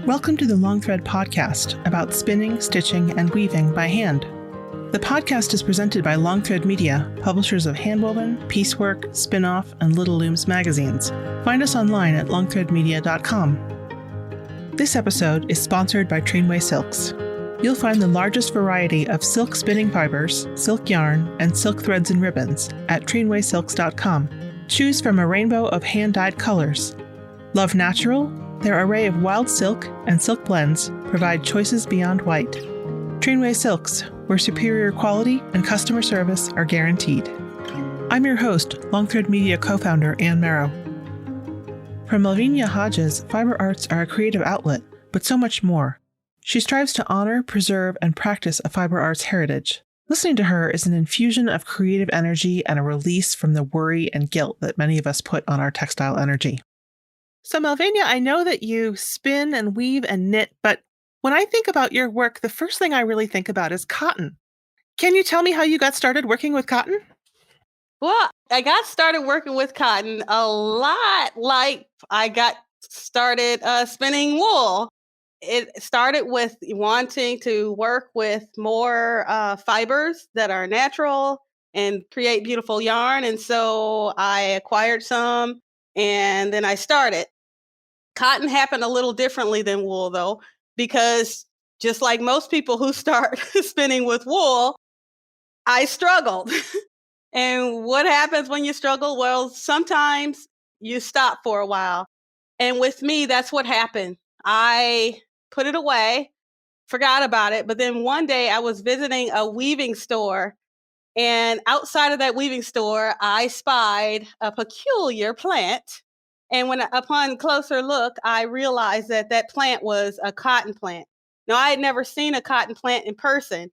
Welcome to the Long Thread podcast about spinning, stitching, and weaving by hand. The podcast is presented by Long Thread Media, publishers of Handwoven, Piecework, Spinoff, and Little Looms magazines. Find us online at longthreadmedia.com. This episode is sponsored by Trainway Silks. You'll find the largest variety of silk spinning fibers, silk yarn, and silk threads and ribbons at trainwaysilks.com. Choose from a rainbow of hand-dyed colors. Love natural? Their array of wild silk and silk blends provide choices beyond white. Trainway Silks, where superior quality and customer service are guaranteed. I'm your host, Long Thread Media co-founder Ann Merrow. For Melvenea Hodges, fiber arts are a creative outlet, but so much more. She strives to honor, preserve, and practice a fiber arts heritage. Listening to her is an infusion of creative energy and a release from the worry and guilt that many of us put on our textile energy. So Melvenea, I know that you spin and weave and knit, but when I think about your work, the first thing I really think about is cotton. Can you tell me how you got started working with cotton? Well, I got started working with cotton a lot like I got started spinning wool. It started with wanting to work with more fibers that are natural and create beautiful yarn. And so I acquired some and then I started. Cotton happened a little differently than wool, though, because just like most people who start spinning with wool, I struggled. And what happens when you struggle? Well, sometimes you stop for a while. And with me, that's what happened. I put it away, forgot about it. But then one day I was visiting a weaving store. And outside of that weaving store, I spied a peculiar plant. And upon closer look, I realized that that plant was a cotton plant. Now, I had never seen a cotton plant in person.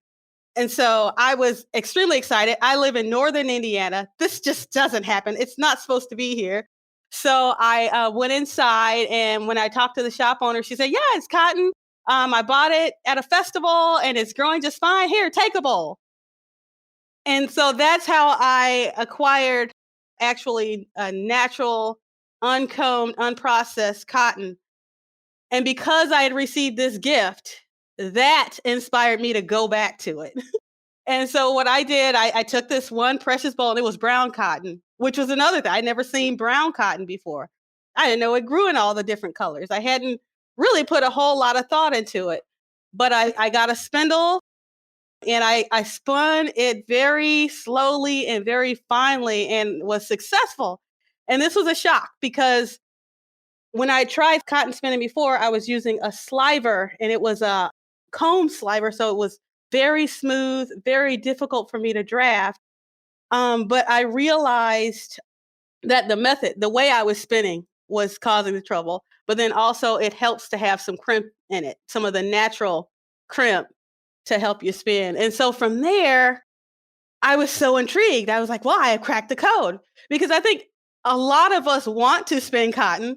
And so I was extremely excited. I live in northern Indiana. This just doesn't happen. It's not supposed to be here. So I went inside, and when I talked to the shop owner, she said, yeah, it's cotton. I bought it at a festival, and it's growing just fine. Here, take a bowl. And so that's how I acquired actually a natural, uncombed, unprocessed cotton. And because I had received this gift, that inspired me to go back to it. And so what I did, I took this one precious bowl, and it was brown cotton, which was another thing. I'd never seen brown cotton before. I didn't know it grew in all the different colors. I hadn't really put a whole lot of thought into it. But I got a spindle, and I spun it very slowly and very finely and was successful. And this was a shock because when I tried cotton spinning before, I was using a sliver, and it was a comb sliver. So it was very smooth, very difficult for me to draft. But I realized that the way I was spinning was causing the trouble. But then also it helps to have some crimp in it, some of the natural crimp to help you spin. And so from there, I was so intrigued. I was like, well, I have cracked the code, because I think a lot of us want to spin cotton,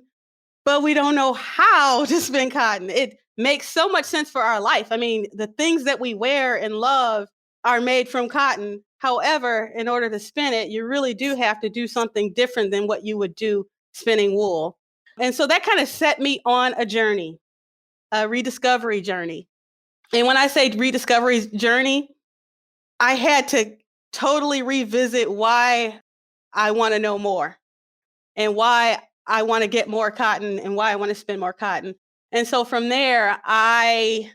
but we don't know how to spin cotton. It makes so much sense for our life. I mean, the things that we wear and love are made from cotton. However, in order to spin it, you really do have to do something different than what you would do spinning wool. And so that kind of set me on a journey, a rediscovery journey. And when I say rediscovery journey, I had to totally revisit why I want to know more and why I want to get more cotton and why I want to spin more cotton. And so from there, I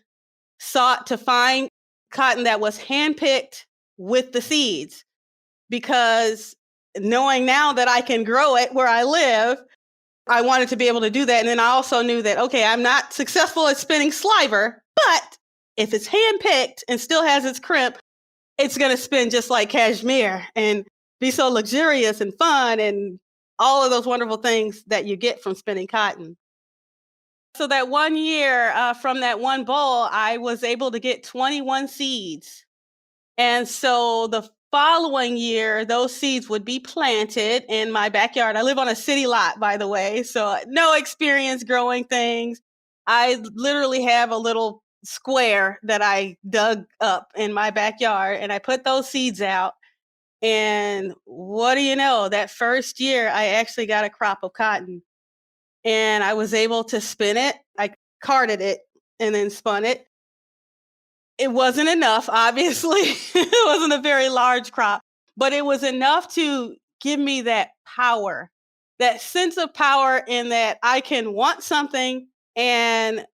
sought to find cotton that was handpicked with the seeds, because knowing now that I can grow it where I live, I wanted to be able to do that. And then I also knew that, okay, I'm not successful at spinning sliver, but if it's handpicked and still has its crimp, it's going to spin just like cashmere and be so luxurious and fun and all of those wonderful things that you get from spinning cotton. So that one year from that one bowl, I was able to get 21 seeds. And so the following year, those seeds would be planted in my backyard. I live on a city lot, by the way, so no experience growing things. I literally have a little square that I dug up in my backyard, and I put those seeds out. And what do you know? That first year, I actually got a crop of cotton and I was able to spin it. I carded it and then spun it. It wasn't enough, obviously. It wasn't a very large crop, but it was enough to give me that power, that sense of power in that I can want something and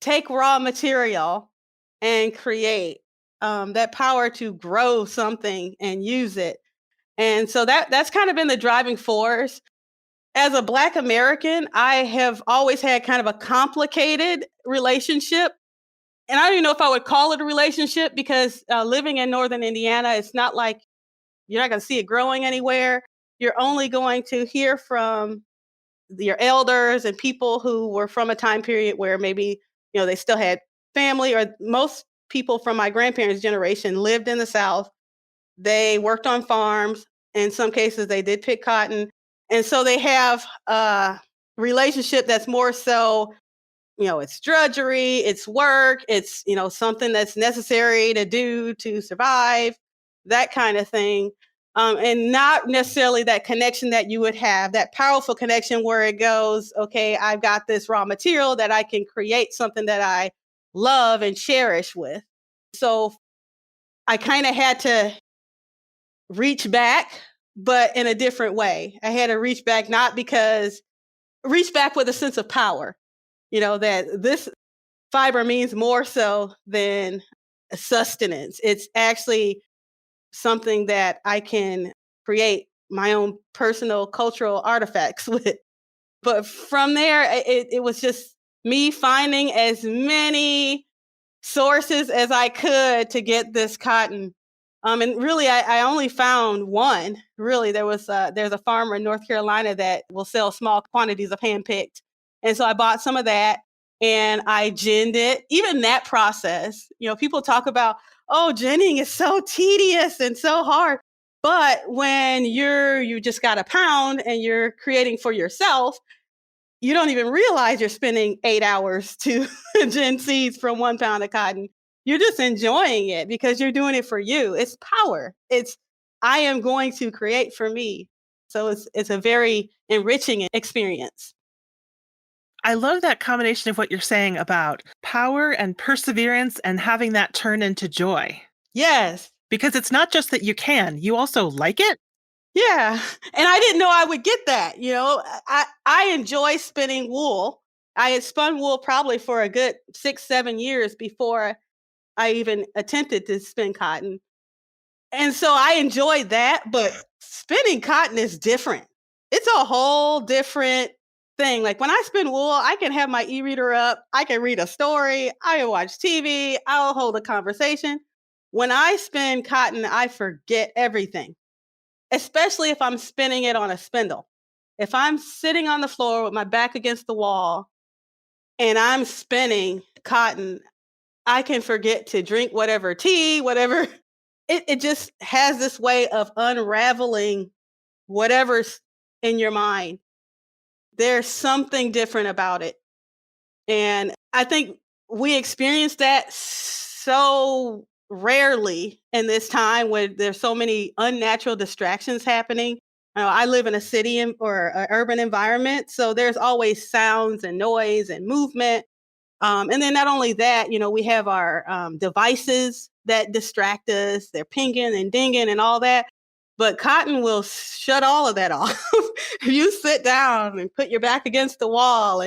take raw material and create that power to grow something and use it. And so that's kind of been the driving force. As a Black American, I have always had kind of a complicated relationship. And I don't even know if I would call it a relationship because living in Northern Indiana, it's not like you're not going to see it growing anywhere. You're only going to hear from your elders and people who were from a time period where maybe, they still had family, or most people from my grandparents' generation lived in the South. They worked on farms. In some cases, they did pick cotton. And so they have a relationship that's more so, it's drudgery, it's work, it's, something that's necessary to do to survive, that kind of thing. And not necessarily that connection that you would have, that powerful connection where it goes, okay, I've got this raw material that I can create something that I love and cherish with. So I kind of had to reach back, but in a different way. I had to reach back, reach back with a sense of power, that this fiber means more so than sustenance. It's actually something that I can create my own personal cultural artifacts with. But from there, it was just me finding as many sources as I could to get this cotton. And really, I only found one. Really, there's a farmer in North Carolina that will sell small quantities of hand-picked. And so I bought some of that and I ginned it. Even that process, people talk about, oh, ginning is so tedious and so hard. But when you just got a pound and you're creating for yourself, you don't even realize you're spending 8 hours to gin seeds from 1 pound of cotton. You're just enjoying it because you're doing it for you. It's power. I am going to create for me. So it's a very enriching experience. I love that combination of what you're saying about power and perseverance and having that turn into joy. Yes. Because it's not just that you also like it. Yeah. And I didn't know I would get that. I enjoy spinning wool. I had spun wool probably for a good 6-7 years before I even attempted to spin cotton. And so I enjoyed that, but spinning cotton is different. It's a whole different thing. Like when I spin wool, I can have my e-reader up, I can read a story, I can watch TV, I'll hold a conversation. When I spin cotton, I forget everything, especially if I'm spinning it on a spindle. If I'm sitting on the floor with my back against the wall and I'm spinning cotton, I can forget to drink whatever tea, whatever. It just has this way of unraveling whatever's in your mind. There's something different about it. And I think we experience that so rarely in this time when there's so many unnatural distractions happening. I live in a city or an urban environment, so there's always sounds and noise and movement. And then not only that, we have our devices that distract us. They're pinging and dinging and all that. But cotton will shut all of that off. If you sit down and put your back against the wall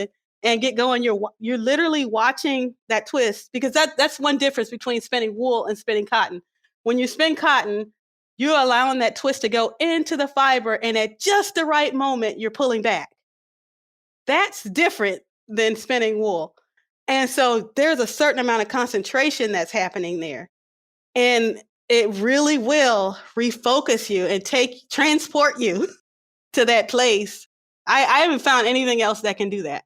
and get going, you're literally watching that twist, because that's one difference between spinning wool and spinning cotton. When you spin cotton, you're allowing that twist to go into the fiber, and at just the right moment, you're pulling back. That's different than spinning wool. And so there's a certain amount of concentration that's happening there. And it really will refocus you and transport you to that place. I haven't found anything else that can do that.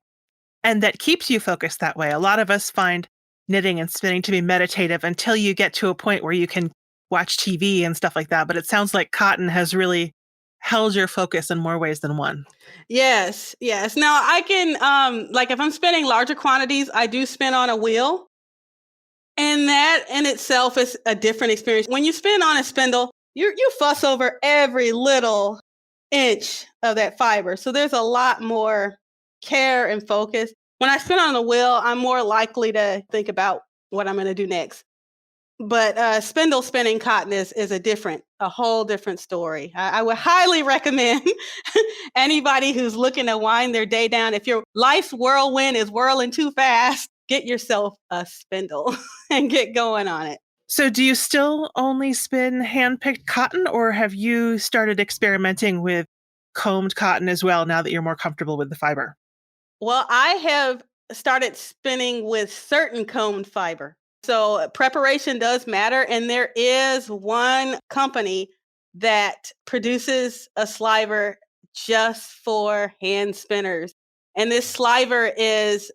And that keeps you focused that way. A lot of us find knitting and spinning to be meditative until you get to a point where you can watch TV and stuff like that. But it sounds like cotton has really held your focus in more ways than one. Yes. Now I can, like if I'm spinning larger quantities, I do spin on a wheel. And that in itself is a different experience. When you spin on a spindle, you fuss over every little inch of that fiber. So there's a lot more care and focus. When I spin on the wheel, I'm more likely to think about what I'm going to do next. But spindle spinning cotton is a whole different story. I would highly recommend anybody who's looking to wind their day down. If your life's whirlwind is whirling too fast, get yourself a spindle and get going on it. So do you still only spin hand-picked cotton, or have you started experimenting with combed cotton as well now that you're more comfortable with the fiber? Well, I have started spinning with certain combed fiber. So preparation does matter. And there is one company that produces a sliver just for hand spinners. And this sliver it's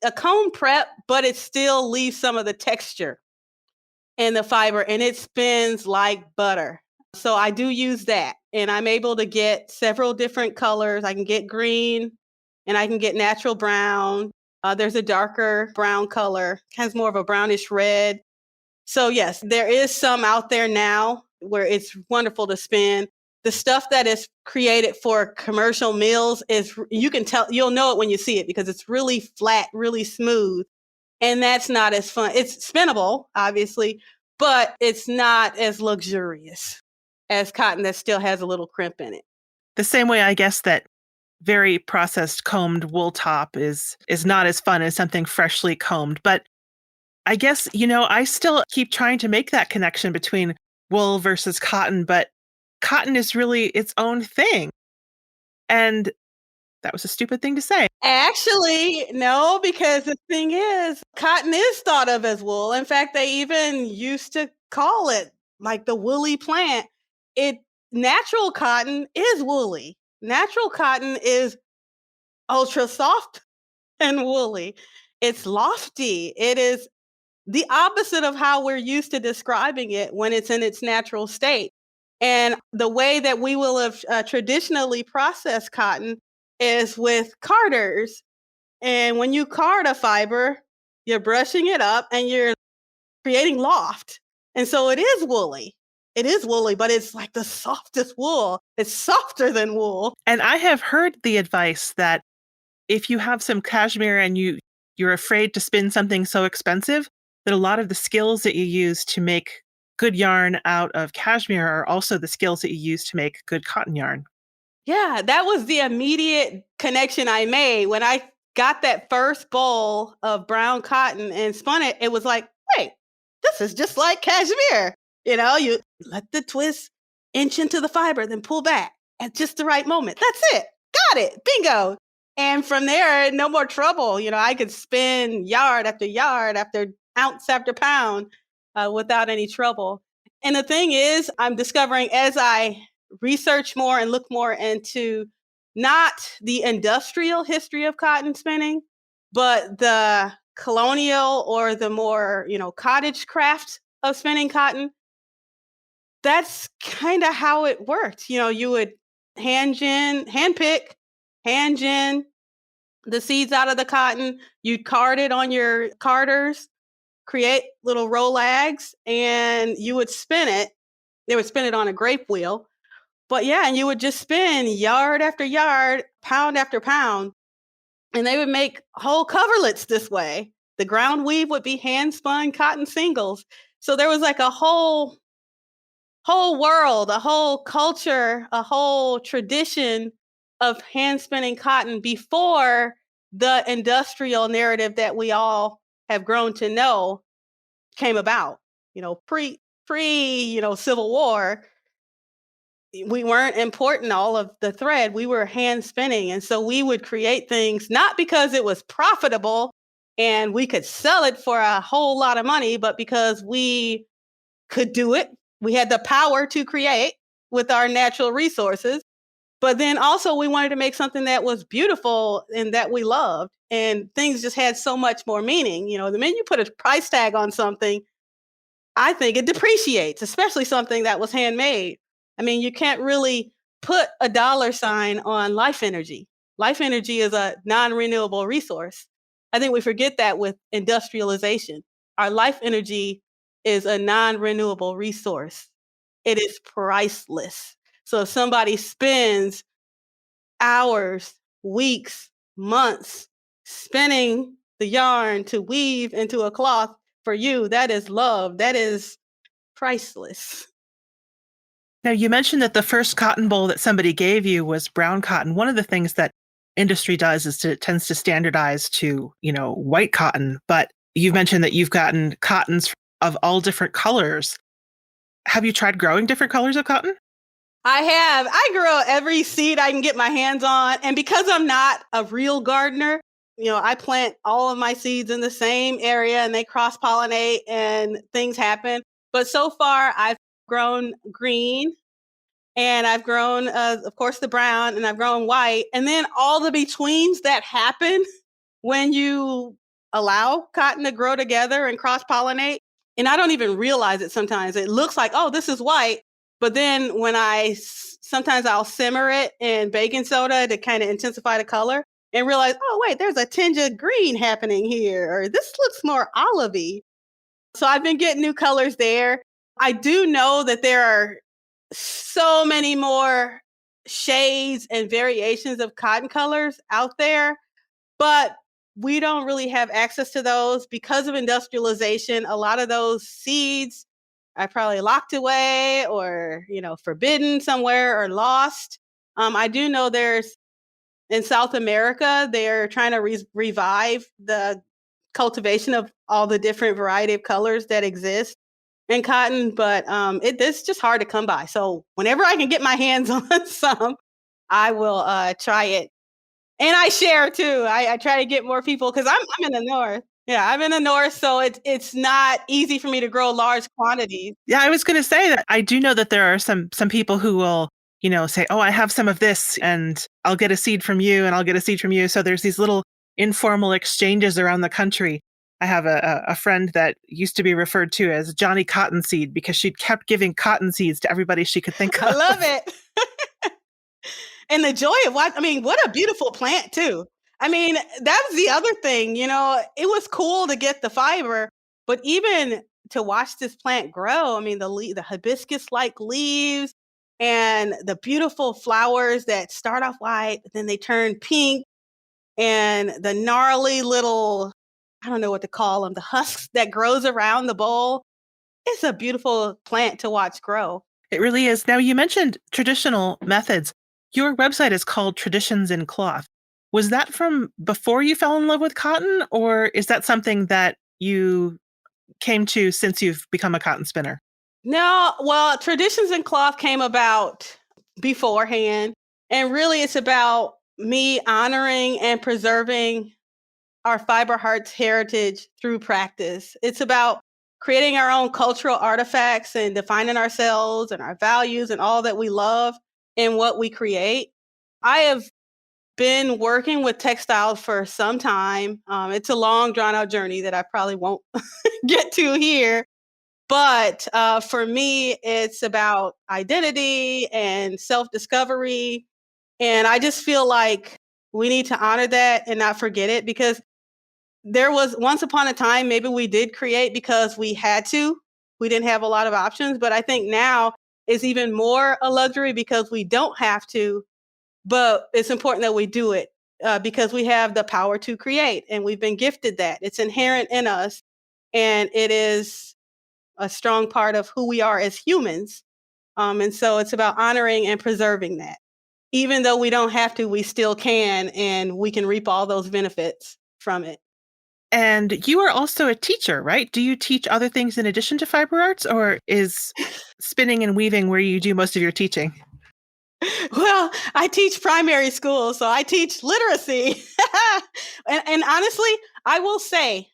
a comb prep, but it still leaves some of the texture in the fiber and it spins like butter. So I do use that and I'm able to get several different colors. I can get green and I can get natural brown. There's a darker brown color, has more of a brownish red. So yes, there is some out there now where it's wonderful to spin. The stuff that is created for commercial mills is, you can tell, you'll know it when you see it because it's really flat, really smooth. And that's not as fun. It's spinnable, obviously, but it's not as luxurious as cotton that still has a little crimp in it. The same way, I guess, that very processed combed wool top is not as fun as something freshly combed. But I guess, I still keep trying to make that connection between wool versus cotton, but cotton is really its own thing. And that was a stupid thing to say. Actually, no, because the thing is, cotton is thought of as wool. In fact, they even used to call it like the woolly plant. Natural cotton is woolly. Natural cotton is ultra soft and woolly. It's lofty. It is the opposite of how we're used to describing it when it's in its natural state. And the way that we will have traditionally processed cotton is with carders. And when you card a fiber, you're brushing it up and you're creating loft. And so it is woolly. It is woolly, but it's like the softest wool. It's softer than wool. And I have heard the advice that if you have some cashmere and you're afraid to spin something so expensive, that a lot of the skills that you use to make good yarn out of cashmere are also the skills that you use to make good cotton yarn. Yeah, that was the immediate connection I made when I got that first bowl of brown cotton and spun it. It was like, wait, this is just like cashmere. You let the twist inch into the fiber, then pull back at just the right moment. That's it. Got it. Bingo. And from there, no more trouble. I could spin yard after ounce after pound without any trouble. And the thing is, I'm discovering as I research more and look more into not the industrial history of cotton spinning, but the colonial or the more, cottage craft of spinning cotton. That's kind of how it worked. You would hand pick, hand gin the seeds out of the cotton. You'd card it on your carders, create little rollags, and you would spin it. They would spin it on a grape wheel. But yeah, and you would just spin yard after yard, pound after pound, and they would make whole coverlets this way. The ground weave would be hand spun cotton singles. So there was like a whole world, a whole culture, a whole tradition of hand spinning cotton before the industrial narrative that we all have grown to know came about. Pre Civil War, we weren't importing all of the thread. We were hand spinning. And so we would create things not because it was profitable and we could sell it for a whole lot of money, but because we could do it. We had the power to create with our natural resources. But then also we wanted to make something that was beautiful and that we loved. And things just had so much more meaning. The minute you put a price tag on something, I think it depreciates, especially something that was handmade. I mean, you can't really put a dollar sign on life energy. Life energy is a non-renewable resource. I think we forget that with industrialization. Our life energy is a non-renewable resource. it is priceless. So if somebody spends hours, weeks, months spinning the yarn to weave into a cloth for you, that is love. That is priceless. Now, you mentioned that the first cotton boll that somebody gave you was brown cotton. One of the things that industry does is it tends to standardize to, white cotton. But you've mentioned that you've gotten cottons of all different colors. Have you tried growing different colors of cotton? I have. I grow every seed I can get my hands on. And because I'm not a real gardener, I plant all of my seeds in the same area and they cross pollinate and things happen. But so far, I've grown green and I've grown, of course, the brown and I've grown white. And then all the betweens that happen when you allow cotton to grow together and cross pollinate. And I don't even realize it sometimes. It looks like, oh, this is white. But then when sometimes I'll simmer it in baking soda to kind of intensify the color and realize, oh, wait, there's a tinge of green happening here, or this looks more olivey. So I've been getting new colors there. I do know that there are so many more shades and variations of cotton colors out there, but we don't really have access to those because of industrialization. A lot of those seeds are probably locked away or, forbidden somewhere or lost. I do know there's in South America, they're trying to revive the cultivation of all the different variety of colors that exist in cotton, but it's just hard to come by. So whenever I can get my hands on some, I will try it. And I share too. I try to get more people because I'm in the north. Yeah, I'm in the north, so it's not easy for me to grow large quantities. Yeah, I was going to say that I do know that there are some people who will, say, "Oh, I have some of this, and I'll get a seed from you, and I'll get a seed from you." So there's these little informal exchanges around the country. I have a friend that used to be referred to as Johnny Cottonseed because she kept giving cotton seeds to everybody she could think of. I love it. And the joy of what a beautiful plant too. That was the other thing, it was cool to get the fiber, but even to watch this plant grow, the hibiscus-like leaves and the beautiful flowers that start off white, then they turn pink, and the gnarly little, I don't know what to call them, the husks that grows around the bowl. It's a beautiful plant to watch grow. It really is. Now, you mentioned traditional methods. Your website is called Traditions in Cloth. Was that from before you fell in love with cotton, or is that something that you came to since you've become a cotton spinner? No, well, Traditions in Cloth came about beforehand. And really, it's about me honoring and preserving our fiber hearts heritage through practice. It's about creating our own cultural artifacts and defining ourselves and our values and all that we love in what we create. I have been working with textiles for some time. It's a long, drawn out journey that I probably won't get to here. But for me, it's about identity and self discovery. And I just feel like we need to honor that and not forget it, because there was once upon a time, maybe we did create because we had to. We didn't have a lot of options. But I think now is even more a luxury because we don't have to. But it's important that we do it because we have the power to create and we've been gifted that. It's inherent in us. And it is a strong part of who we are as humans. And so it's about honoring and preserving that. Even though we don't have to, we still can, and we can reap all those benefits from it. And you are also a teacher, right? Do you teach other things in addition to fiber arts, or is spinning and weaving where you do most of your teaching? Well, I teach primary school, so I teach literacy. and honestly, I will say,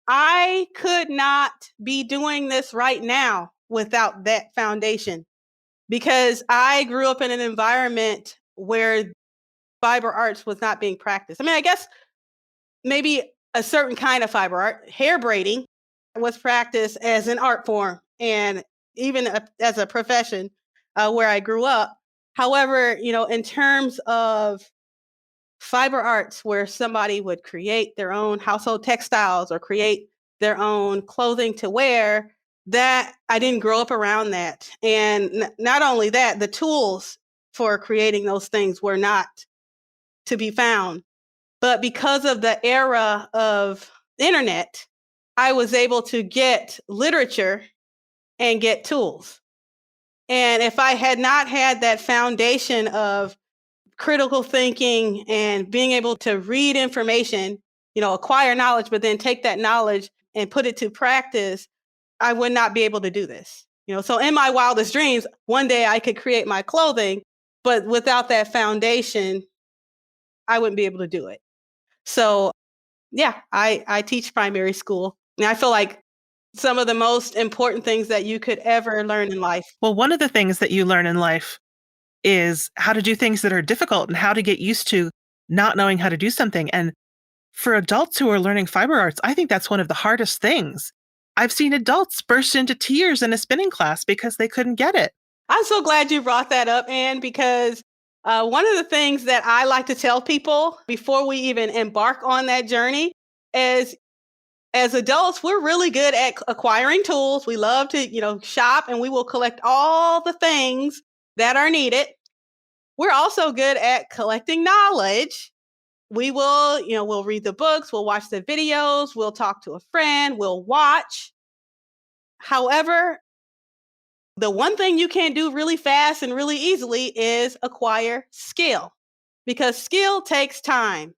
I could not be doing this right now without that foundation, because I grew up in an environment where fiber arts was not being practiced. I guess maybe a certain kind of fiber art, hair braiding, was practiced as an art form and even as a profession where I grew up. However, in terms of fiber arts, where somebody would create their own household textiles or create their own clothing to wear, that I didn't grow up around that. And not only that, the tools for creating those things were not to be found. But because of the era of internet, I was able to get literature and get tools. And if I had not had that foundation of critical thinking and being able to read information, acquire knowledge, but then take that knowledge and put it to practice, I would not be able to do this. So in my wildest dreams, one day I could create my clothing, but without that foundation, I wouldn't be able to do it. So yeah, I teach primary school. And I feel like some of the most important things that you could ever learn in life. Well, one of the things that you learn in life is how to do things that are difficult and how to get used to not knowing how to do something. And for adults who are learning fiber arts, I think that's one of the hardest things. I've seen adults burst into tears in a spinning class because they couldn't get it. I'm so glad you brought that up, Anne, because one of the things that I like to tell people before we even embark on that journey is, as adults, we're really good at acquiring tools. We love to, shop, and we will collect all the things that are needed. We're also good at collecting knowledge. We will, we'll read the books, we'll watch the videos, we'll talk to a friend, we'll watch. However, the one thing you can't do really fast and really easily is acquire skill, because skill takes time.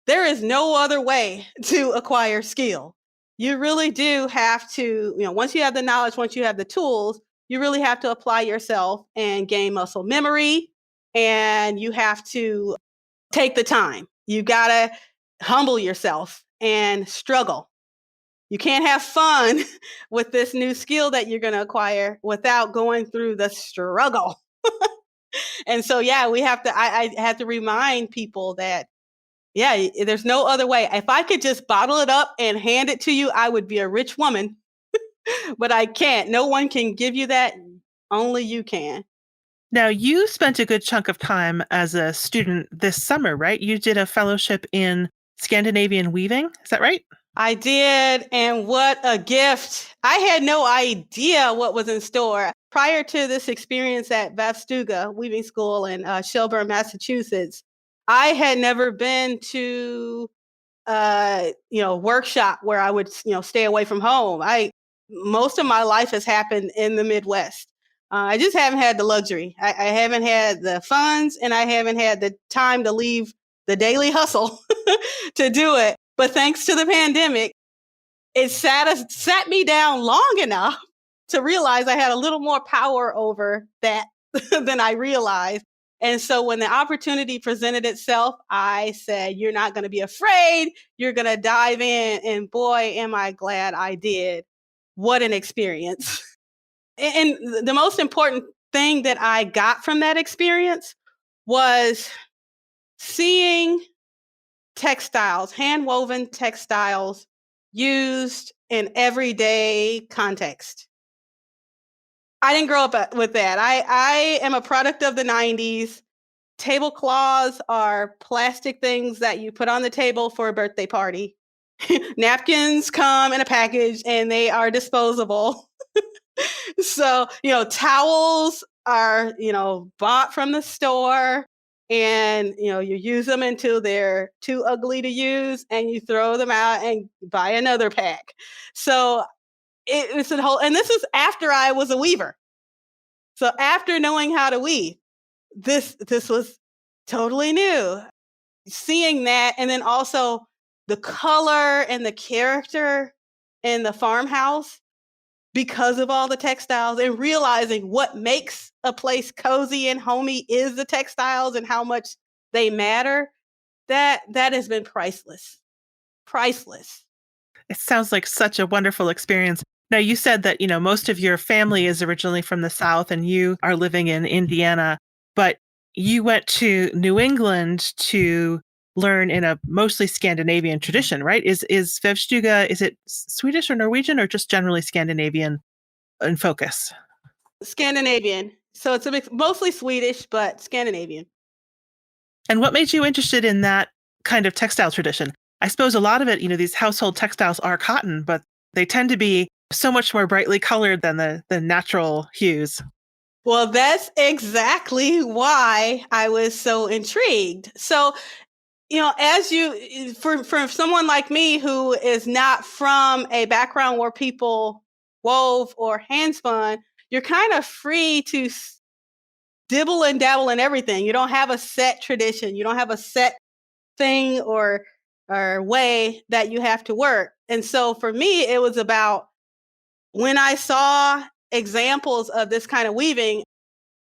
There is no other way to acquire skill. You really do have to, once you have the knowledge, once you have the tools, you really have to apply yourself and gain muscle memory. And you have to take the time. You got to humble yourself and struggle. You can't have fun with this new skill that you're going to acquire without going through the struggle. And so, yeah, I have to remind people that, yeah, there's no other way. If I could just bottle it up and hand it to you, I would be a rich woman, but I can't. No one can give you that. Only you can. Now, you spent a good chunk of time as a student this summer, right? You did a fellowship in Scandinavian weaving. Is that right? I did. And what a gift. I had no idea what was in store. Prior to this experience at Vastuga Weaving School in Shelburne, Massachusetts, I had never been to workshop where I would, stay away from home. Most of my life has happened in the Midwest. I just haven't had the luxury. I haven't had the funds, and I haven't had the time to leave the daily hustle to do it. But thanks to the pandemic, it sat me down long enough to realize I had a little more power over that than I realized. And so when the opportunity presented itself, I said, you're not going to be afraid. You're going to dive in. And boy, am I glad I did. What an experience. And the most important thing that I got from that experience was seeing textiles, hand-woven textiles used in everyday context. I didn't grow up with that. I am a product of the 90s. Tablecloths are plastic things that you put on the table for a birthday party. Napkins come in a package and they are disposable. So, towels are, bought from the store, and, you use them until they're too ugly to use and you throw them out and buy another pack. So it was and this is after I was a weaver. So after knowing how to weave, this was totally new. Seeing that, and then also the color and the character in the farmhouse because of all the textiles, and realizing what makes a place cozy and homey is the textiles and how much they matter. That has been priceless. Priceless. It sounds like such a wonderful experience. Now, you said that, most of your family is originally from the South and you are living in Indiana, but you went to New England to learn in a mostly Scandinavian tradition, right? Is Vevstuga, is it Swedish or Norwegian or just generally Scandinavian in focus? Scandinavian. So it's mostly Swedish, but Scandinavian. And what made you interested in that kind of textile tradition? I suppose a lot of it, these household textiles are cotton, but they tend to be So much more brightly colored than the natural hues. Well, that's exactly why I was so intrigued. So, as for someone like me who is not from a background where people wove or hand spun, you're kind of free to dibble and dabble in everything. You don't have a set tradition. You don't have a set thing or way that you have to work. And so for me, it was about when I saw examples of this kind of weaving,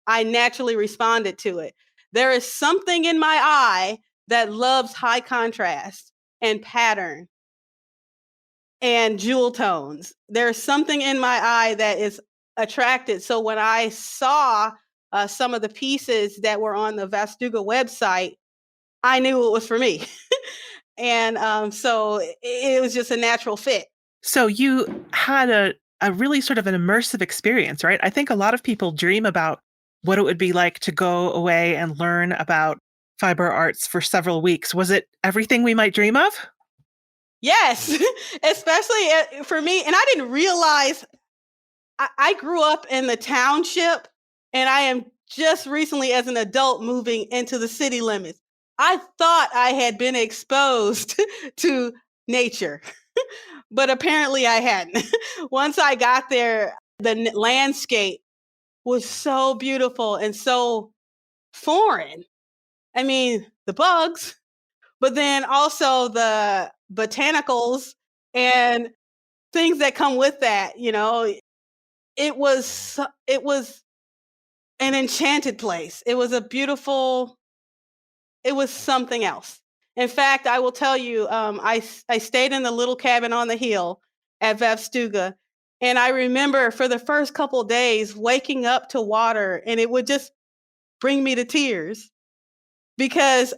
I naturally responded to it. There is something in my eye that loves high contrast and pattern and jewel tones. There's something in my eye that is attracted. So when I saw some of the pieces that were on the Vastuga website, I knew it was for me. And so it was just a natural fit. So you had a really sort of an immersive experience, right? I think a lot of people dream about what it would be like to go away and learn about fiber arts for several weeks. Was it everything we might dream of? Yes, especially for me. And I didn't realize I grew up in the township, and I am just recently, as an adult, moving into the city limits. I thought I had been exposed to nature, but apparently I hadn't. Once I got there, the landscape was so beautiful and so foreign. I mean, the bugs, but then also the botanicals and things that come with that, it was an enchanted place. It was something else. In fact, I will tell you, I stayed in the little cabin on the hill at Vavstuga, and I remember for the first couple of days waking up to water, and it would just bring me to tears because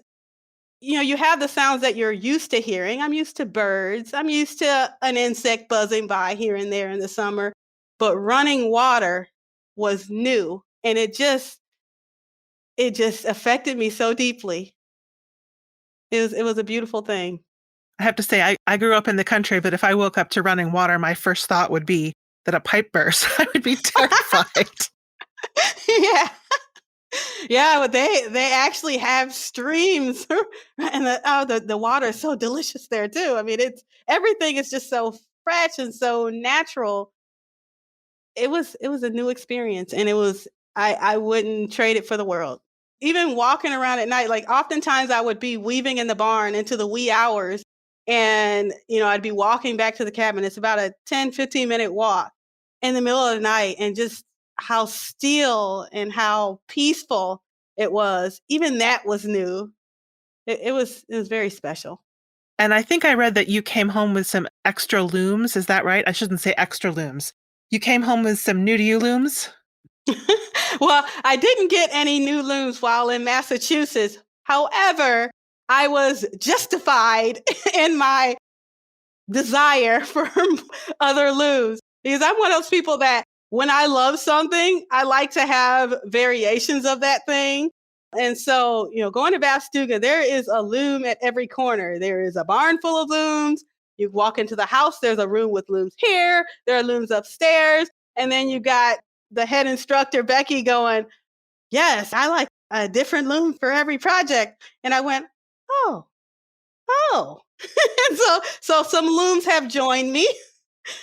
you have the sounds that you're used to hearing. I'm used to birds. I'm used to an insect buzzing by here and there in the summer, but running water was new, and it just affected me so deeply. It was a beautiful thing. I have to say, I grew up in the country, but if I woke up to running water, my first thought would be that a pipe burst. I would be terrified. Yeah. Yeah, but they actually have streams, and the water is so delicious there too. I mean, everything is just so fresh and so natural. It was a new experience, and I wouldn't trade it for the world. Even walking around at night, like oftentimes I would be weaving in the barn into the wee hours, and I'd be walking back to the cabin. It's about a 10-15 minute walk in the middle of the night, and just how still and how peaceful it was. Even that was new. It was very special. And I think I read that you came home with some extra looms. Is that right? I shouldn't say extra looms. You came home with some new to you looms? Well, I didn't get any new looms while in Massachusetts. However, I was justified in my desire for other looms because I'm one of those people that when I love something, I like to have variations of that thing. And so, going to Vastuga, there is a loom at every corner. There is a barn full of looms. You walk into the house, there's a room with looms here. There are looms upstairs. And then you got the head instructor, Becky, going, yes, I like a different loom for every project. And I went, oh. And so some looms have joined me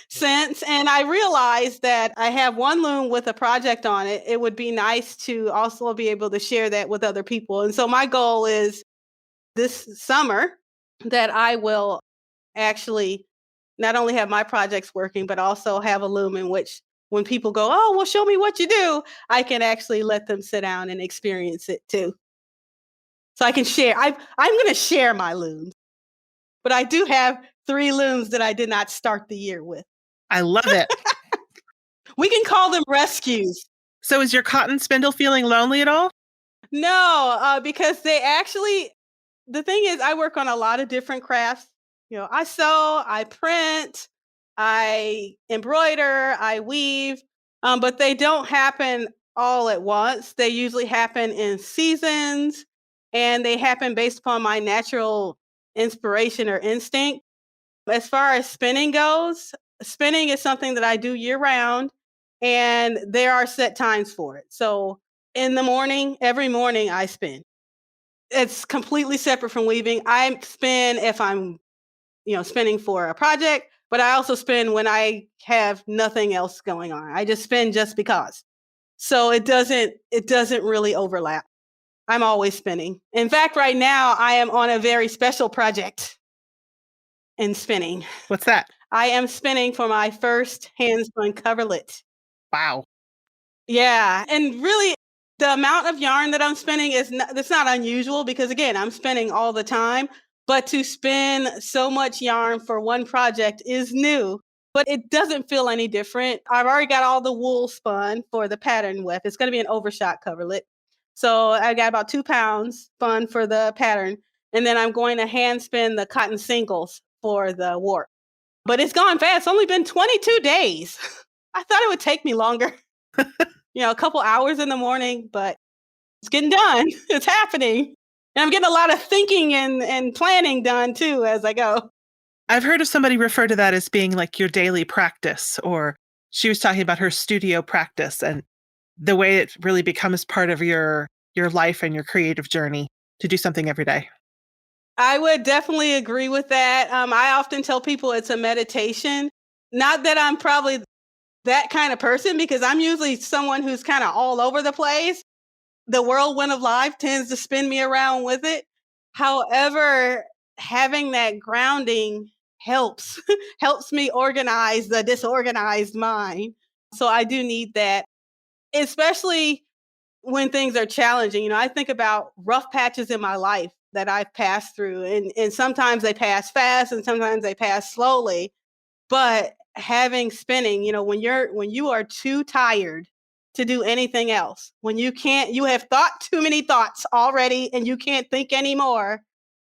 since, and I realized that I have one loom with a project on it. It would be nice to also be able to share that with other people. And so my goal is this summer that I will actually not only have my projects working, but also have a loom in which when people go, oh, well, show me what you do, I can actually let them sit down and experience it too. So I can share. I'm going to share my looms, but I do have 3 looms that I did not start the year with. I love it. We can call them rescues. So is your cotton spindle feeling lonely at all? No, because the thing is, I work on a lot of different crafts. I sew, I print, I embroider, I weave, but they don't happen all at once. They usually happen in seasons, and they happen based upon my natural inspiration or instinct. As far as spinning goes, spinning is something that I do year round, and there are set times for it. So in the morning, every morning I spin. It's completely separate from weaving. I spin if I'm, spinning for a project, but I also spin when I have nothing else going on. I just spin just because. So it doesn't really overlap. I'm always spinning. In fact, right now I am on a very special project in spinning. What's that? I am spinning for my first hand spun coverlet. Wow. Yeah, and really the amount of yarn that I'm spinning that's not unusual because again, I'm spinning all the time, but to spin so much yarn for one project is new, but it doesn't feel any different. I've already got all the wool spun for the pattern width. It's going to be an overshot coverlet. So I got about 2 pounds spun for the pattern, and then I'm going to hand spin the cotton singles for the warp. But it's gone fast. It's only been 22 days. I thought it would take me longer. A couple hours in the morning, but it's getting done. It's happening. And I'm getting a lot of thinking and planning done too as I go. I've heard of somebody refer to that as being like your daily practice, or she was talking about her studio practice and the way it really becomes part of your life and your creative journey to do something every day. I would definitely agree with that. I often tell people it's a meditation. Not that I'm probably that kind of person because I'm usually someone who's kind of all over the place. The whirlwind of life tends to spin me around with it. However, having that grounding helps helps me organize the disorganized mind. So I do need that, especially when things are challenging. I think about rough patches in my life that I've passed through, and sometimes they pass fast and sometimes they pass slowly. But having spinning, when you are too tired to do anything else, when you have thought too many thoughts already and you can't think anymore,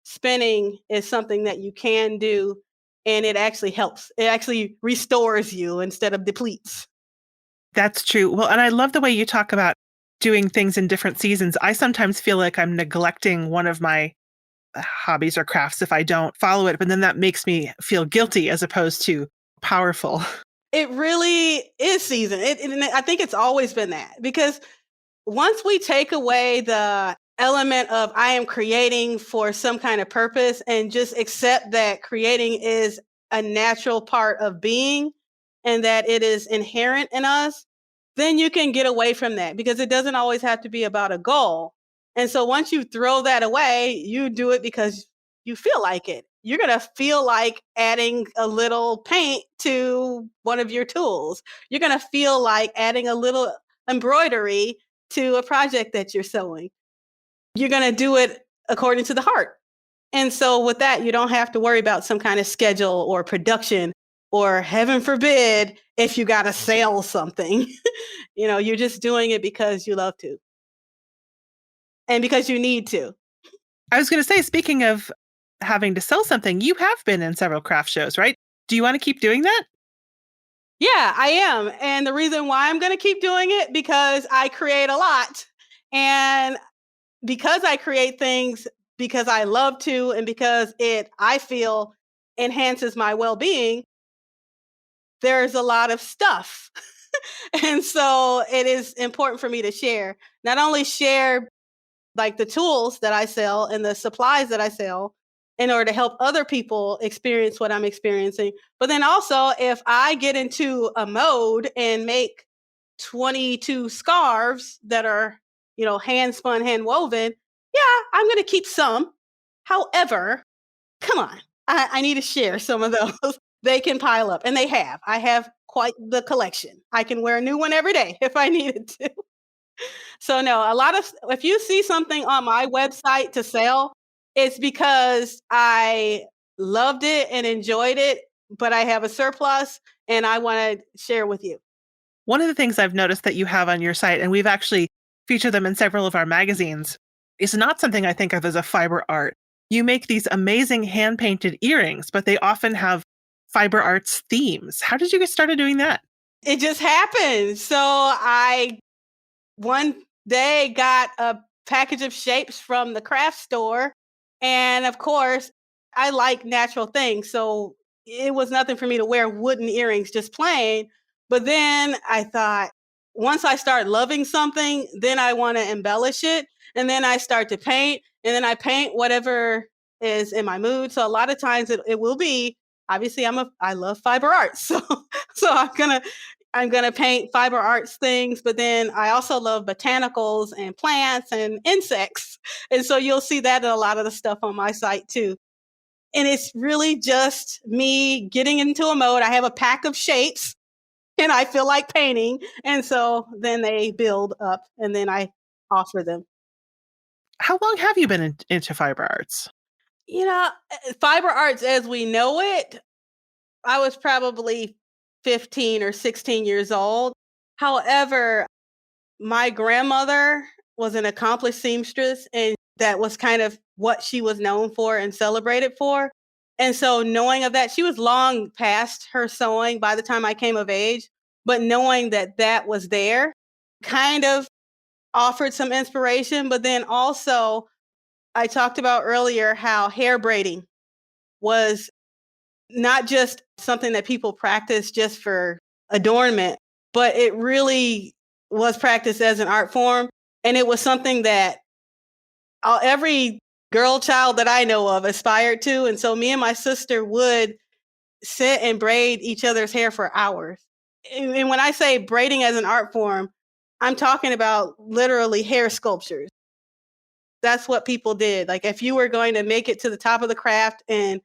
spinning is something that you can do, and it actually helps. It actually restores you instead of depletes. That's true. Well, and I love the way you talk about doing things in different seasons. I sometimes feel like I'm neglecting one of my hobbies or crafts if I don't follow it, but then that makes me feel guilty as opposed to powerful. It really is season. And I think it's always been that because once we take away the element of I am creating for some kind of purpose and just accept that creating is a natural part of being and that it is inherent in us, then you can get away from that because it doesn't always have to be about a goal. And so once you throw that away, you do it because you feel like it. You're going to feel like adding a little paint to one of your tools. You're going to feel like adding a little embroidery to a project that you're sewing. You're going to do it according to the heart. And so with that, you don't have to worry about some kind of schedule or production or heaven forbid if you got to sell something. You're just doing it because you love to and because you need to. I was going to say, speaking of having to sell something, you have been in several craft shows, right? Do you want to keep doing that? Yeah, I am. And the reason why I'm going to keep doing it because I create a lot. And because I create things because I love to and because I feel enhances my well-being, there's a lot of stuff. And so it is important for me to share, not only share like the tools that I sell and the supplies that I sell in order to help other people experience what I'm experiencing, but then also if I get into a mode and make 22 scarves that are, hand spun, hand woven, yeah, I'm going to keep some. However, come on, I need to share some of those. They can pile up, and they have. I have quite the collection. I can wear a new one every day if I needed to. So no, if you see something on my website to sell, it's because I loved it and enjoyed it, but I have a surplus and I want to share with you. One of the things I've noticed that you have on your site, and we've actually featured them in several of our magazines, is not something I think of as a fiber art. You make these amazing hand-painted earrings, but they often have fiber arts themes. How did you get started doing that? It just happened. So I one day got a package of shapes from the craft store. And of course, I like natural things. So it was nothing for me to wear wooden earrings just plain. But then I thought, once I start loving something, then I want to embellish it. And then I start to paint, and then I paint whatever is in my mood. So a lot of times it will be, obviously I love fiber arts. So I'm gonna paint fiber arts things, but then I also love botanicals and plants and insects. And so you'll see that in a lot of the stuff on my site too. And it's really just me getting into a mode. I have a pack of shapes and I feel like painting. And so then they build up and then I offer them. How long have you been into fiber arts? Fiber arts as we know it, I was probably 15 or 16 years old. However, my grandmother was an accomplished seamstress, and that was kind of what she was known for and celebrated for. And so, knowing of that, she was long past her sewing by the time I came of age, but knowing that that was there kind of offered some inspiration. But then also, I talked about earlier how hair braiding was not just something that people practice just for adornment, but it really was practiced as an art form. And it was something that every girl child that I know of aspired to. And so me and my sister would sit and braid each other's hair for hours. And when I say braiding as an art form, I'm talking about literally hair sculptures. That's what people did. Like if you were going to make it to the top of the craft and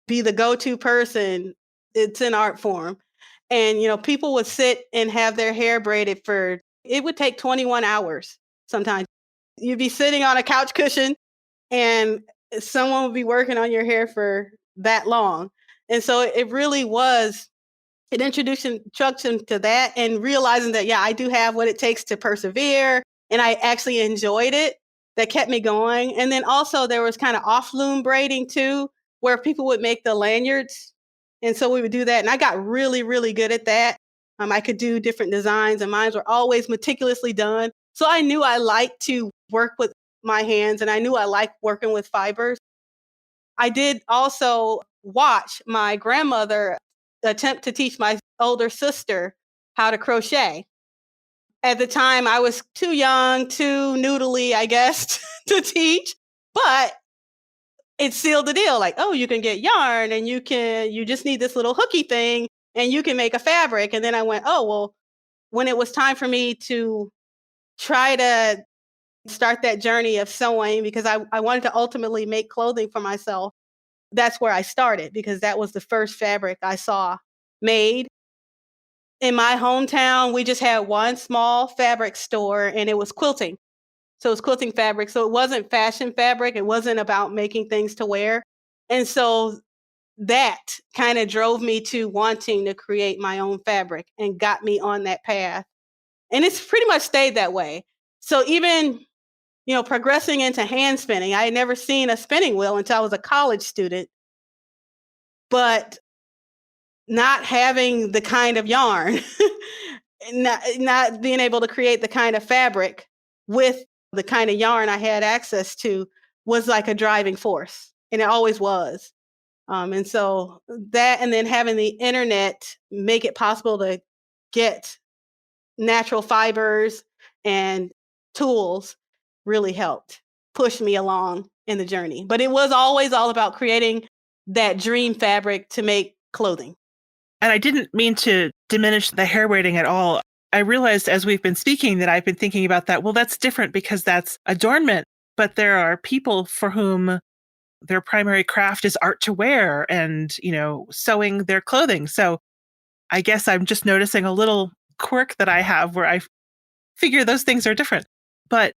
be the go-to person, it's an art form. And, people would sit and have their hair braided it would take 21 hours sometimes. You'd be sitting on a couch cushion and someone would be working on your hair for that long. And so it really was an introduction to that and realizing that, yeah, I do have what it takes to persevere. And I actually enjoyed it. That kept me going. And then also there was kind of off loom braiding too, where people would make the lanyards. And so we would do that. And I got really, really good at that. I could do different designs and mine were always meticulously done. So I knew I liked to work with my hands and I knew I liked working with fibers. I did also watch my grandmother attempt to teach my older sister how to crochet. At the time, I was too young, too noodly, I guess, to teach, but it sealed the deal. Like, oh, you can get yarn and you just need this little hooky thing and you can make a fabric. And then I went, oh, well, when it was time for me to try to start that journey of sewing, because I wanted to ultimately make clothing for myself, that's where I started because that was the first fabric I saw made. In my hometown, we just had one small fabric store and it was quilting. So it was quilting fabric. So it wasn't fashion fabric. It wasn't about making things to wear. And so that kind of drove me to wanting to create my own fabric and got me on that path. And it's pretty much stayed that way. So even, progressing into hand spinning, I had never seen a spinning wheel until I was a college student. But not having the kind of yarn, not being able to create the kind of fabric with the kind of yarn I had access to was like a driving force. And it always was. And so that, and then having the internet make it possible to get natural fibers and tools really helped push me along in the journey. But it was always all about creating that dream fabric to make clothing. And I didn't mean to diminish the hair braiding at all. I realized as we've been speaking that I've been thinking about that. Well, that's different because that's adornment, but there are people for whom their primary craft is art to wear and, sewing their clothing. So I guess I'm just noticing a little quirk that I have where I figure those things are different. But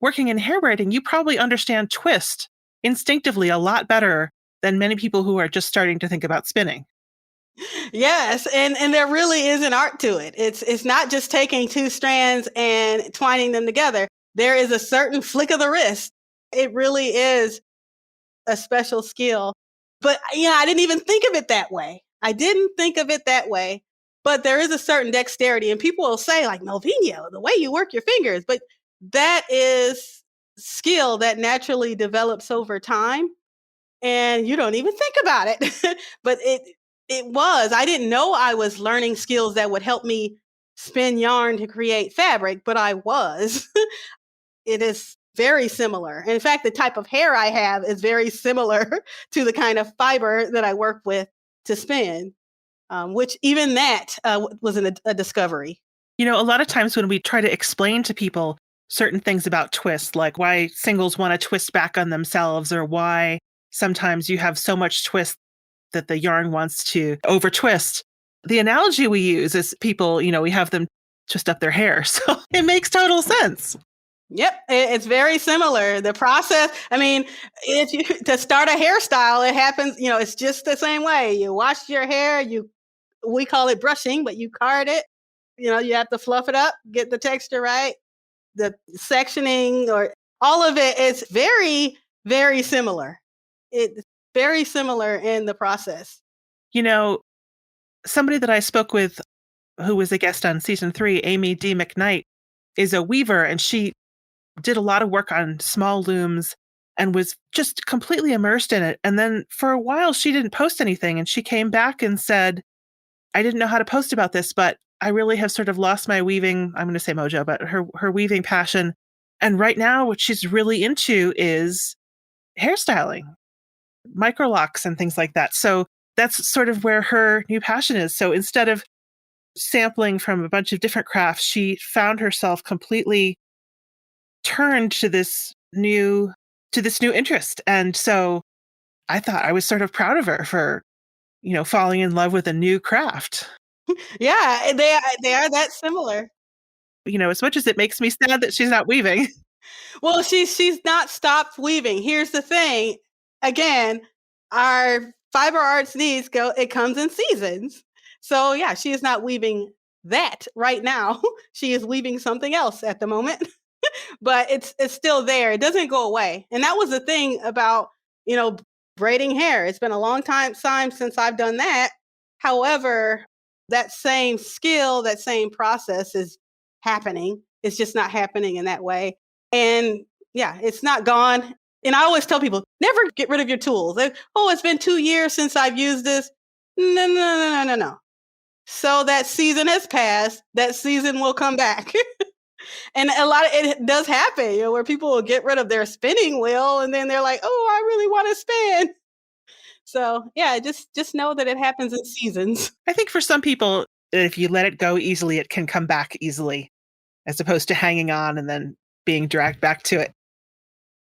working in hair braiding, you probably understand twist instinctively a lot better than many people who are just starting to think about spinning. Yes, and there really is an art to it. It's not just taking two strands and twining them together. There is a certain flick of the wrist. It really is a special skill. But I didn't even think of it that way. But there is a certain dexterity, and people will say like, Melvenea, the way you work your fingers, but that is skill that naturally develops over time. and you don't even think about it. But it was. I didn't know I was learning skills that would help me spin yarn to create fabric, but I was. It is very similar. In fact, the type of hair I have is very similar to the kind of fiber that I work with to spin, which even that was a discovery. You know, a lot of times when we try to explain to people certain things about twist, like why singles want to twist back on themselves, or why sometimes you have so much twist that the yarn wants to over twist, the analogy we use is people, we have them twist up their hair. So it makes total sense. Yep, it's very similar. The process, I mean, if you to start a hairstyle, it happens, it's just the same way. You wash your hair, we call it brushing, but you card it. You have to fluff it up, get the texture right, the sectioning, or all of it is very, very similar. It's very similar in the process. Somebody that I spoke with who was a guest on season 3, Amy D. McKnight, is a weaver, and she did a lot of work on small looms and was just completely immersed in it. And then for a while, she didn't post anything. And she came back and said, I didn't know how to post about this, but I really have sort of lost my weaving, I'm going to say mojo, but her weaving passion. And right now, what she's really into is hairstyling, microlocks and things like that. So that's sort of where her new passion is. So instead of sampling from a bunch of different crafts, she found herself completely turned to this new interest. And so I thought I was sort of proud of her for, falling in love with a new craft. Yeah, they are that similar. As much as it makes me sad that she's not weaving. Well, she's not stopped weaving. Here's the thing. Again, our fiber arts needs it comes in seasons. So yeah, she is not weaving that right now. She is weaving something else at the moment. But it's still there. It doesn't go away. And that was the thing about, braiding hair. It's been a long time since I've done that. However, that same skill, that same process is happening. It's just not happening in that way. And yeah, it's not gone. And I always tell people, never get rid of your tools. It's been 2 years since I've used this. No. So that season has passed. That season will come back. And a lot of it does happen, where people will get rid of their spinning wheel and then they're like, oh, I really want to spin. So yeah, just know that it happens in seasons. I think for some people, if you let it go easily, it can come back easily, as opposed to hanging on and then being dragged back to it.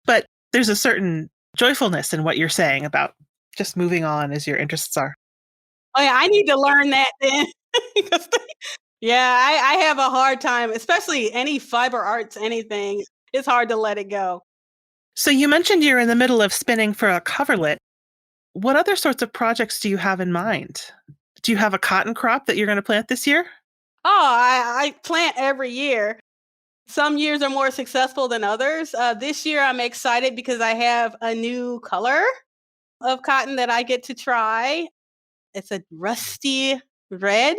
But there's a certain joyfulness in what you're saying about just moving on as your interests are. Oh yeah, I need to learn that then. Yeah, I have a hard time, especially any fiber arts, anything. It's hard to let it go. So you mentioned you're in the middle of spinning for a coverlet. What other sorts of projects do you have in mind? Do you have a cotton crop that you're going to plant this year? Oh, I plant every year. Some years are more successful than others. This year I'm excited because I have a new color of cotton that I get to try. It's a rusty red,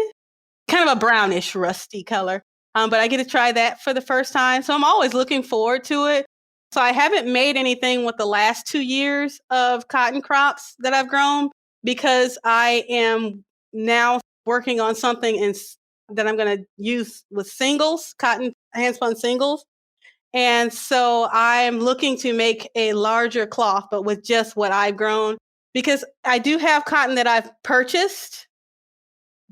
kind of a brownish rusty color. But I get to try that for the first time. So I'm always looking forward to it. So I haven't made anything with the last 2 years of cotton crops that I've grown, because I am now working on something that I'm going to use with singles, cotton handspun singles. And so I'm looking to make a larger cloth, but with just what I've grown, because I do have cotton that I've purchased,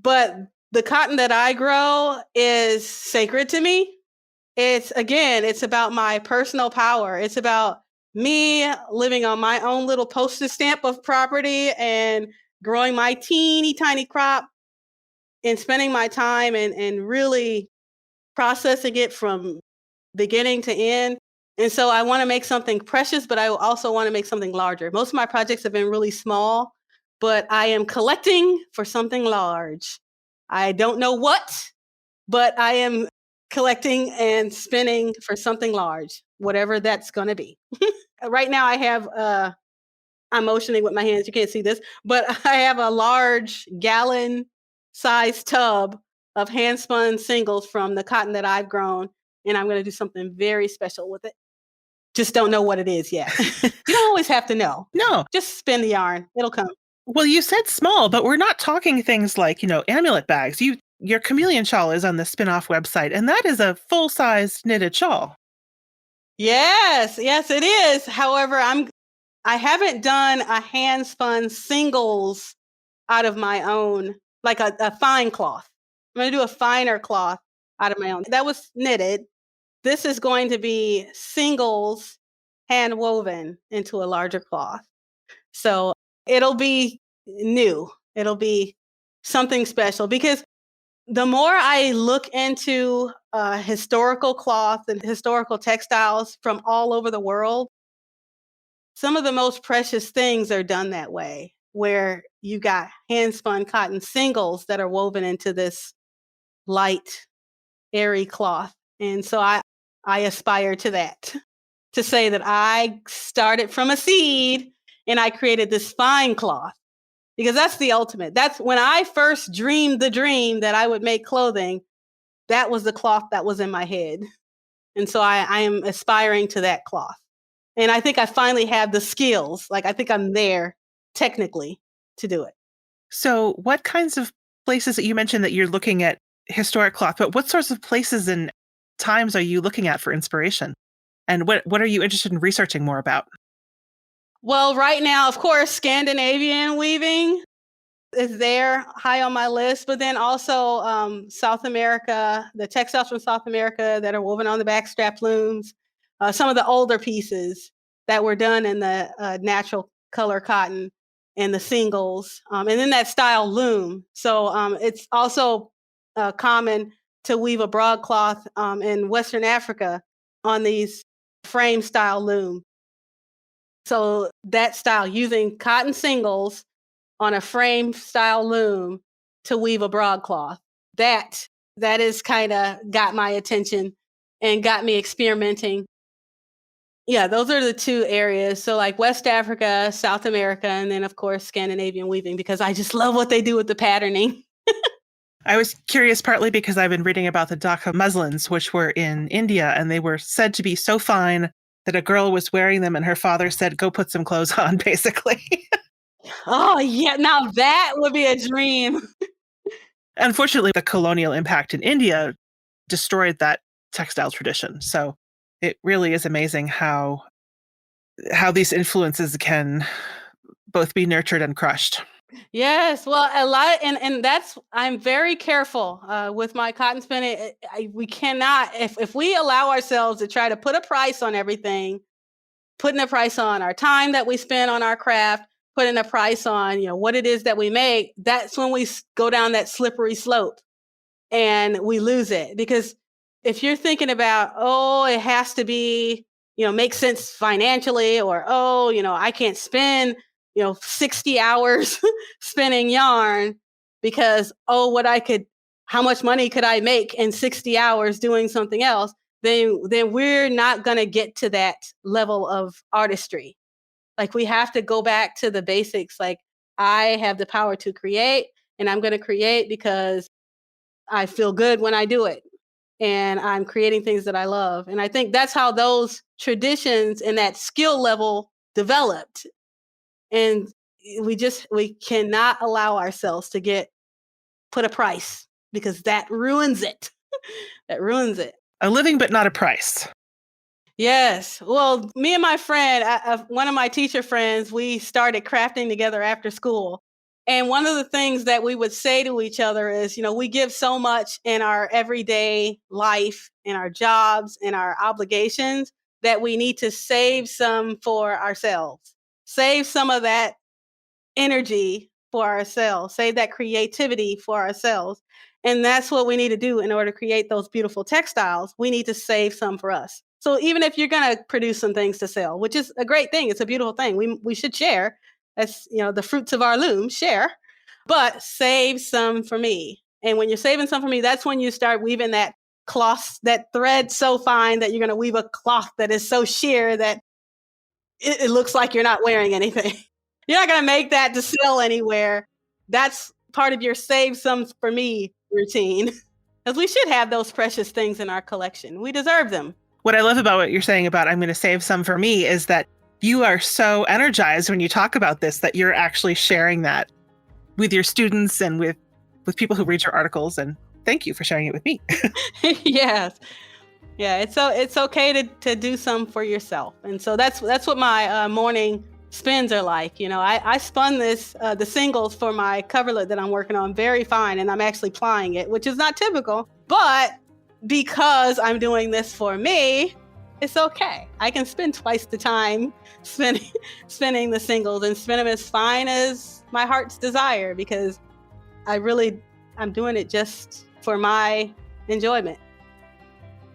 but the cotton that I grow is sacred to me. It's about my personal power. It's about me living on my own little postage stamp of property and growing my teeny tiny crop and spending my time and really processing it from beginning to end. And so I want to make something precious, but I also want to make something larger. Most of my projects have been really small, but I am collecting for something large. I don't know what, but I am collecting and spinning for something large, whatever that's going to be. Right now I have, I'm motioning with my hands. You can't see this, but I have a large gallon size tub of hand spun singles from the cotton that I've grown. And I'm going to do something very special with it. just don't know what it is yet. You don't always have to know. No. Just spin the yarn. It'll come. Well, you said small, but we're not talking things like, amulet bags. Your chameleon shawl is on the Spin-Off website, and that is a full-size knitted shawl. Yes, it is. However, I haven't done a hand-spun singles out of my own, like a fine cloth. I'm going to do a finer cloth out of my own. That was knitted. This is going to be singles hand woven into a larger cloth. So it'll be new. It'll be something special because the more I look into historical cloth and historical textiles from all over the world, some of the most precious things are done that way, where you got hand-spun cotton singles that are woven into this light, airy cloth. And so I aspire to that, to say that I started from a seed and I created this fine cloth, because that's the ultimate. That's when I first dreamed the dream that I would make clothing. That was the cloth that was in my head. And so I am aspiring to that cloth. And I think I finally have the skills. Like, I think I'm there technically to do it. So what kinds of places that you mentioned that you're looking at historic cloth, but what sorts of places and times are you looking at for inspiration? And what are you interested in researching more about? Well, right now, of course, Scandinavian weaving is there high on my list, but then also South America, the textiles from South America that are woven on the backstrap looms, some of the older pieces that were done in the natural color cotton and the singles, and then that style loom. So it's also common to weave a broadcloth in Western Africa on these frame style loom. So that style, using cotton singles on a frame style loom to weave a broadcloth, that is kind of got my attention and got me experimenting. Yeah, those are the two areas. So like West Africa, South America, and then of course Scandinavian weaving, because I just love what they do with the patterning. I was curious partly because I've been reading about the Dhaka muslins, which were in India, and they were said to be so fine that a girl was wearing them and her father said, go put some clothes on, basically. Oh, yeah. Now that would be a dream. Unfortunately, the colonial impact in India destroyed that textile tradition. So it really is amazing how these influences can both be nurtured and crushed. Yes, well, a lot, and that's, I'm very careful with my cotton spinning. We cannot, if we allow ourselves to try to put a price on everything, putting a price on our time that we spend on our craft, putting a price on what it is that we make, that's when we go down that slippery slope and we lose it. Because if you're thinking about, oh, it has to be, make sense financially, or I can't spend 60 hours spinning yarn because, how much money could I make in 60 hours doing something else? Then we're not going to get to that level of artistry. Like, we have to go back to the basics. Like, I have the power to create, and I'm going to create because I feel good when I do it. And I'm creating things that I love. And I think that's how those traditions and that skill level developed. And we cannot allow ourselves to put a price, because that ruins it. That ruins it. A living, but not a price. Yes. Well, me and my friend, one of my teacher friends, we started crafting together after school. And one of the things that we would say to each other is, we give so much in our everyday life, in our jobs, in our obligations, that we need to save some for ourselves. Save some of that energy for ourselves, save that creativity for ourselves. And that's what we need to do in order to create those beautiful textiles. We need to save some for us. So even if you're going to produce some things to sell, which is a great thing, it's a beautiful thing. We should share. That's, the fruits of our loom, share, but save some for me. And when you're saving some for me, that's when you start weaving that cloth, that thread so fine that you're going to weave a cloth that is so sheer that it looks like you're not wearing anything. You're not going to make that to sell anywhere. That's part of your save some for me routine. Because we should have those precious things in our collection. We deserve them. What I love about what you're saying about I'm going to save some for me is that you are so energized when you talk about this that you're actually sharing that with your students and with people who read your articles. And thank you for sharing it with me. Yes. Yeah, it's okay to do some for yourself. And so that's what my morning spins are like. I spun the singles for my coverlet that I'm working on very fine, and I'm actually plying it, which is not typical. But because I'm doing this for me, it's okay. I can spend twice the time spinning the singles and spin them as fine as my heart's desire, because I'm doing it just for my enjoyment.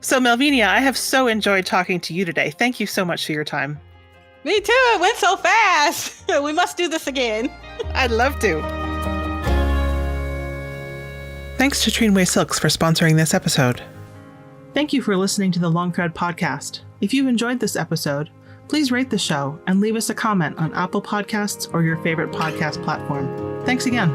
So Melvenea, I have so enjoyed talking to you today. Thank you so much for your time. Me too. It went so fast. We must do this again. I'd love to. Thanks to Trainway Silks for sponsoring this episode. Thank you for listening to the Long Thread podcast. If you enjoyed this episode, please rate the show and leave us a comment on Apple Podcasts or your favorite podcast platform. Thanks again.